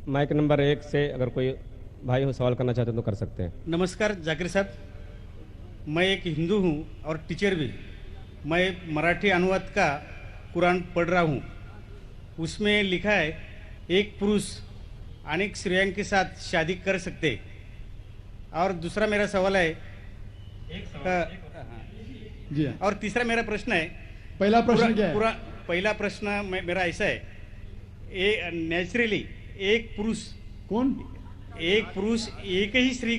Mic number 1 से अगर कोई भाई हो सवाल करना चाहते हैं तो कर सकते हैं। नमस्कार जाकिर साहब, मैं एक हिंदू हूँ और टीचर भी। मैं मराठी अनुवाद का कुरान पढ़ रहा हूँ। उसमें लिखा है एक पुरुष अनेक स्त्रियों के साथ शादी कर सकते। और दूसरा मेरा सवाल है जी हाँ। और तीसरा मेरा प्रश्न है, पहला प्रश्न क्या है? पहला प्रश्न मेरा ऐसा है, नेचुरली एक पुरुष एक ही स्त्री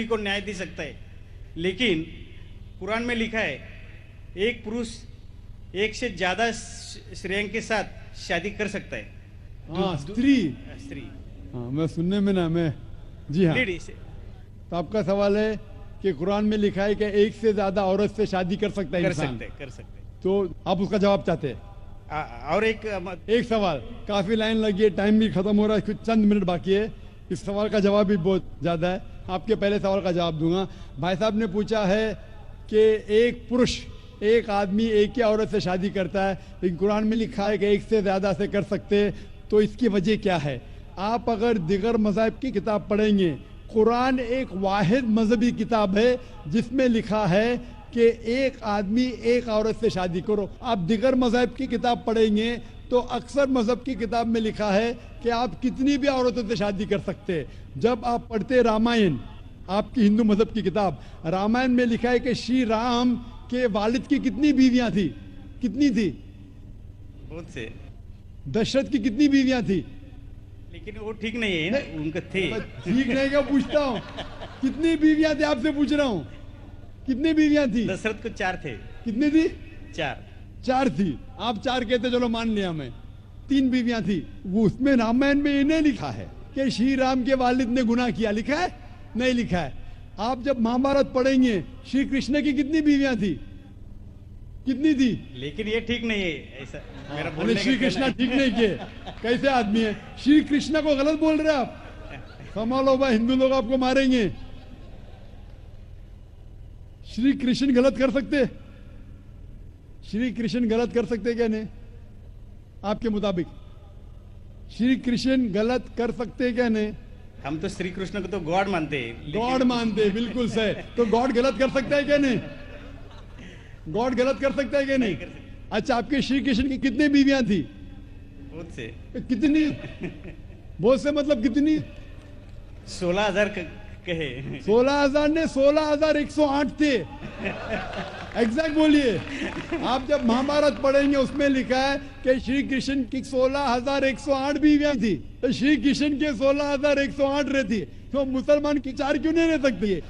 को न्याय दे सकता है, लेकिन कुरान में लिखा है एक पुरुष एक से ज्यादा स्त्रियों के साथ शादी कर सकता है। हाँ, स्त्री। हाँ, मैं सुनने में ना मैं जी हाँ। तो आपका सवाल है कि कुरान में लिखा है कि एक से ज्यादा औरत से शादी कर सकता है इंसान। कर सकते। तो आप उसका जवाब चाहते हैं? और एक सवाल, काफी लाइन लगी है, टाइम भी खत्म हो रहा है, कुछ चंद मिनट बाकी है। इस सवाल का जवाब भी बहुत ज्यादा है, आपके पहले सवाल का जवाब दूंगा। भाई साहब ने पूछा है कि एक पुरुष एक आदमी एक ही औरत से शादी करता है, लेकिन कुरान में लिखा है कि एक से ज्यादा से कर सकते, तो इसकी वजह क्या है? आप अगर दिगर मज़हब की किताब पढ़ेंगे, कुरान एक वाहिद मजहबी किताब है जिसमें लिखा है कि एक आदमी एक औरत से शादी करो। आप दिगर मज़हब की किताब पढ़ेंगे तो अक्सर मज़हब की किताब में लिखा है कि आप कितनी भी औरतों से शादी कर सकते। जब आप पढ़ते रामायण, आपकी हिंदू मज़हब की किताब, रामायण में लिखा है कि श्री राम के वालिद की कितनी बीवियां थी? कितनी थी? बहुत से। दशरथ की कितनी बीवियां थी? लेकिन वो ठीक नहीं है ना, उनके थे। ठीक नहीं क्या पूछता हूँ? कितनी बीवियां थी आपसे पूछ रहा हूँ, कितनी बीवियां थी? दशरथ को 4 थे। कितनी थी? 4 थी। आप 4 कहते, चलो मान लिया मैं। 3 बीवियां थी। वो उसमें रामायण में इन्हें लिखा है कि श्री राम के वालिद ने गुनाह किया, लिखा है? नहीं लिखा है। आप जब महाभारत पढ़ेंगे, श्री कृष्ण की कितनी बीवियां थी? कितनी थी? लेकिन ये ठीक नहीं है ऐसा मेरा बोलने श्री कृष्ण ठीक नहीं किए, कैसे आदमी है? श्री कृष्ण को गलत बोल रहे आप, संभालो भाई, हिंदू लोग आपको मारेंगे। श्री कृष्ण गलत कर सकते? श्री कृष्ण गलत कर सकते क्या? नहीं, आपके मुताबिक श्री कृष्ण गलत कर सकते क्या? नहीं, हम तो श्री कृष्ण को तो गॉड मानते हैं। गॉड मानते हैं, बिल्कुल सही। तो गॉड गलत कर सकता है क्या? नहीं, गॉड गलत कर सकता है क्या? नहीं। अच्छा, आपके श्री कृष्ण की कितनी बीवियां थी? बहुत से। कितनी? बहुत से मतलब कितनी? 16,000 कहे। 16,000 ने 16,108 थे। एग्जैक्ट बोलिए। आप जब महाभारत पढ़ेंगे उसमें लिखा है कि श्री कृष्ण की 16,108 बीवियां थी, तो श्री कृष्ण के 16,108 रहती, तो मुसलमान की 4 क्यों नहीं रह सकती?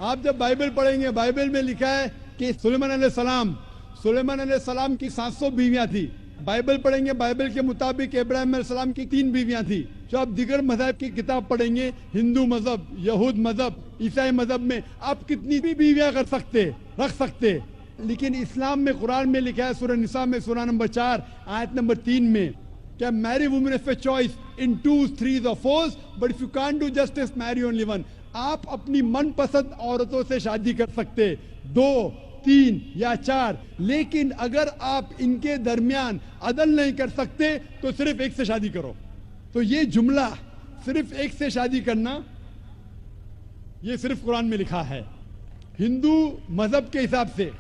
आप जब बाइबल पढ़ेंगे, बाइबल में लिखा है कि सुलेमान अलैहिस्सलाम की 700 बीवियां थी। बाइबल पढ़ेंगे, बाइबल के मुताबिक इब्राहिम अलैहिस्सलाम की 3 बीवियां थी। जो आप दिगर मज़हब की किताब पढ़ेंगे, हिंदू मज़हब, यहूद मज़हब, ईसाई मज़हब में आप कितनी भी बीवियां कर सकते, रख सकते। लेकिन इस्लाम में, कुरान में लिखा है सूरह निसा में सूरह नंबर 4 आयत नंबर 3 में, क्या marry women if a choice in 2, 3 or 4, but if you can't do justice marry only one. आप अपनी मनपसंद औरतों से शादी कर सकते, 2, 3 या 4, लेकिन अगर आप इनके दरमियान अदल नहीं कर सकते तो सिर्फ एक से शादी करो। तो ये जुमला सिर्फ एक से शादी करना, ये सिर्फ कुरान में लिखा है। हिंदू मजहब के हिसाब से,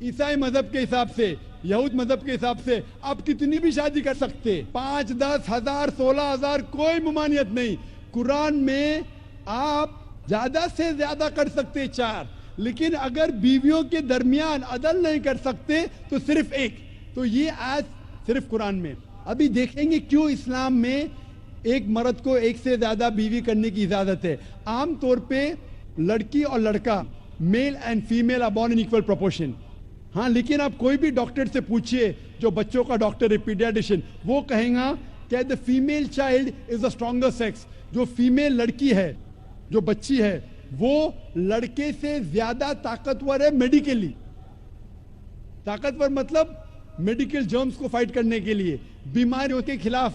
ईसाई मजहब के हिसाब से, यहूद मजहब के हिसाब से आप कितनी भी शादी कर सकते, 5, 10 हजार, 16,000, कोई ममानियत नहीं। कुरान में आप ज्यादा से ज्यादा कर सकते 4, लेकिन अगर बीवियों के दरमियान अदल नहीं कर सकते तो सिर्फ एक। तो ये आज सिर्फ कुरान में। अभी देखेंगे क्यों इस्लाम में एक मर्द को एक से ज्यादा बीवी करने की इजाजत है। आमतौर पे लड़की और लड़का, male and female are born in equal proportion. हाँ, लेकिन आप कोई भी डॉक्टर से पूछिए, जो बच्चों का डॉक्टर है, पीडियाट्रिशियन, वो कहेगा कि the female child is the stronger sex. जो फीमेल लड़की है, जो बच्ची है, वो लड़के से ज्यादा ताकतवर है मेडिकली। ताकतवर मतलब मेडिकल जर्म्स को फाइट करने के लिए, बीमारियों के खिलाफ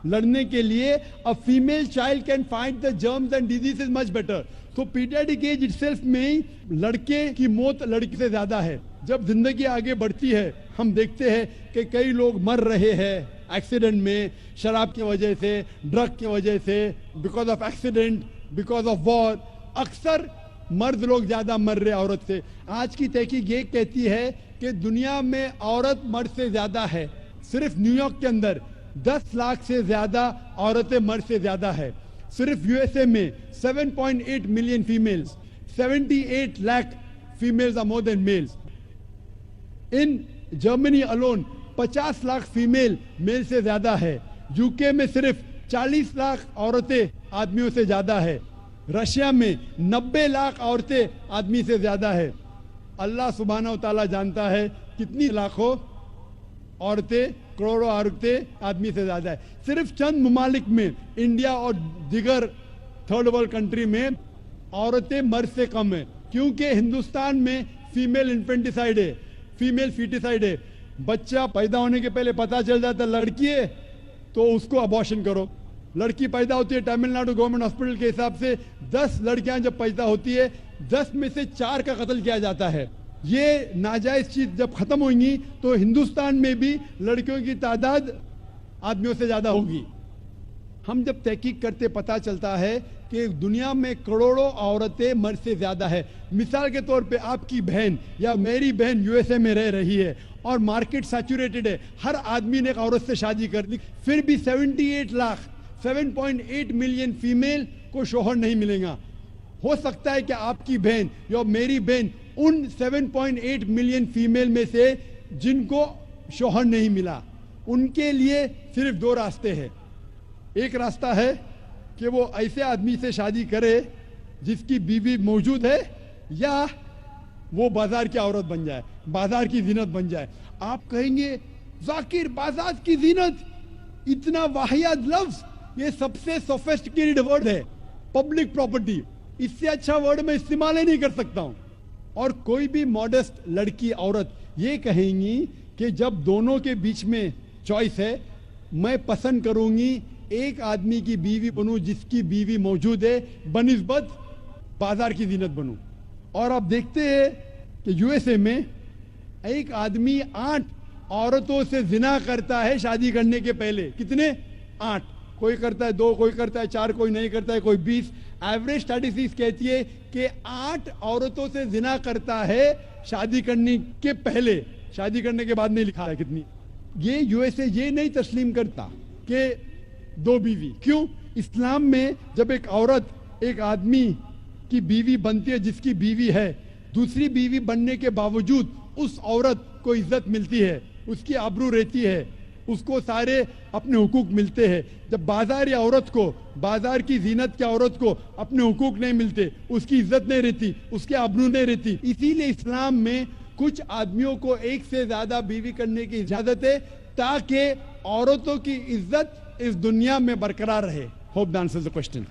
लड़ने के लिए। A female child can fight the germs and diseases much better. तो पीडियाट्रिक एज इटसेल्फ में लड़के की मौत लड़की से ज्यादा है। जब जिंदगी आगे बढ़ती है, हम देखते हैं कि कई लोग मर रहे हैं, एक्सीडेंट में, शराब की वजह से, ड्रग की वजह से, because of accident, because of war, अक्सर मर्द लोग ज्यादा मर रहे औरत से। आज की तहकीक ये कहती है कि दुनिया में औरत मर्द से ज्यादा है। सिर्फ न्यूयॉर्क के अंदर 10 लाख से ज्यादा औरतें मर्द से ज्यादा है। सिर्फ यूएसए में 7.8 million females, 78 lakh females are more than males. In Germany alone 50 lakh female male से ज्यादा है। यूके में सिर्फ 40 लाख औरतें आदमियों से ज्यादा है। रशिया में 90 लाख औरतें आदमी से ज्यादा है। अल्लाह सुब्हानहू तआला जानता है कितनी लाखों औरतें, करोड़ों औरतें आदमी से ज्यादा है। सिर्फ चंद ममालिक में, इंडिया और दिगर थर्ड वर्ल्ड कंट्री में औरतें मर्द से कम है, क्योंकि हिंदुस्तान में फीमेल इन्फेंटिसाइड है, फीमेल फीटिसाइड है। बच्चा पैदा होने के पहले पता चल जाता लड़की है तो उसको अबॉर्शन करो। लड़की पैदा होती है, तमिलनाडु गवर्नमेंट हॉस्पिटल के हिसाब से 10 लड़कियां जब पैदा होती है, 10 में से 4 का कत्ल किया जाता है। ये नाजायज चीज जब खत्म होंगी तो हिंदुस्तान में भी लड़कियों की तादाद आदमियों से ज्यादा होगी। हम जब तहकीक करते पता चलता है कि दुनिया में करोड़ों औरतें मर्द से ज्यादा है। मिसाल के तौर पे आपकी बहन या मेरी बहन यूएसए में रह रही है और मार्केट सैचुरेटेड है, हर आदमी ने एक औरत से शादी कर ली, फिर भी 78 लाख 7.8 मिलियन फीमेल को शोहर नहीं मिलेगा। हो सकता है कि आपकी बहन या मेरी बहन उन 7.8 मिलियन फीमेल में से जिनको शोहर नहीं मिला, उनके लिए सिर्फ 2 रास्ते हैं। एक रास्ता है कि वो ऐसे आदमी से शादी करे जिसकी बीवी मौजूद है, या वो बाजार की औरत बन जाए, बाजार की जीनत बन जाए। आप कहेंगे जाकिर बाजार की जीनत, इतना वाहियात लफ्ज, ये सबसे सोफिस्टिकेटेड वर्ड है, पब्लिक प्रॉपर्टी, इससे अच्छा वर्ड मैं इस्तेमाल ही नहीं कर सकता हूं। और कोई भी मॉडेस्ट लड़की औरत ये कहेंगी कि जब दोनों के बीच में चॉइस है, मैं पसंद करूंगी एक आदमी की बीवी बनूं जिसकी बीवी मौजूद है बनिस्बत बाजार की जीनत बनूं। और आप देखते हैं कि यूएसए में एक आदमी 8 औरतों से जिना करता है शादी करने के पहले। कितने? 8। कोई करता है 2, कोई करता है 4, कोई नहीं करता है, कोई 20। एवरेज स्टैटिस्टिक्स कहती है कि 8 औरतों से जिना करता है शादी करने के पहले, शादी करने के बाद नहीं लिखा है कितनी। ये यूएसए ये नहीं तस्लीम करता कि 2 बीवी। क्यों? इस्लाम में जब एक औरत एक आदमी की बीवी बनती है जिसकी बीवी है, दूसरी बीवी बनने के बावजूद उस औरत को इज्जत मिलती है, उसकी आबरू रहती है, उसको सारे अपने हुकूक मिलते हैं। जब बाजारी औरत को, बाजार की जीनत की औरत को अपने हुकूक नहीं मिलते, उसकी इज्जत नहीं रहती, उसकी आबरू नहीं रहती। इसीलिए इस्लाम में कुछ आदमियों को एक से ज्यादा बीवी करने की इजाजत है, ताकि औरतों की इज्जत इस दुनिया में बरकरार रहे। Hope that answers the question.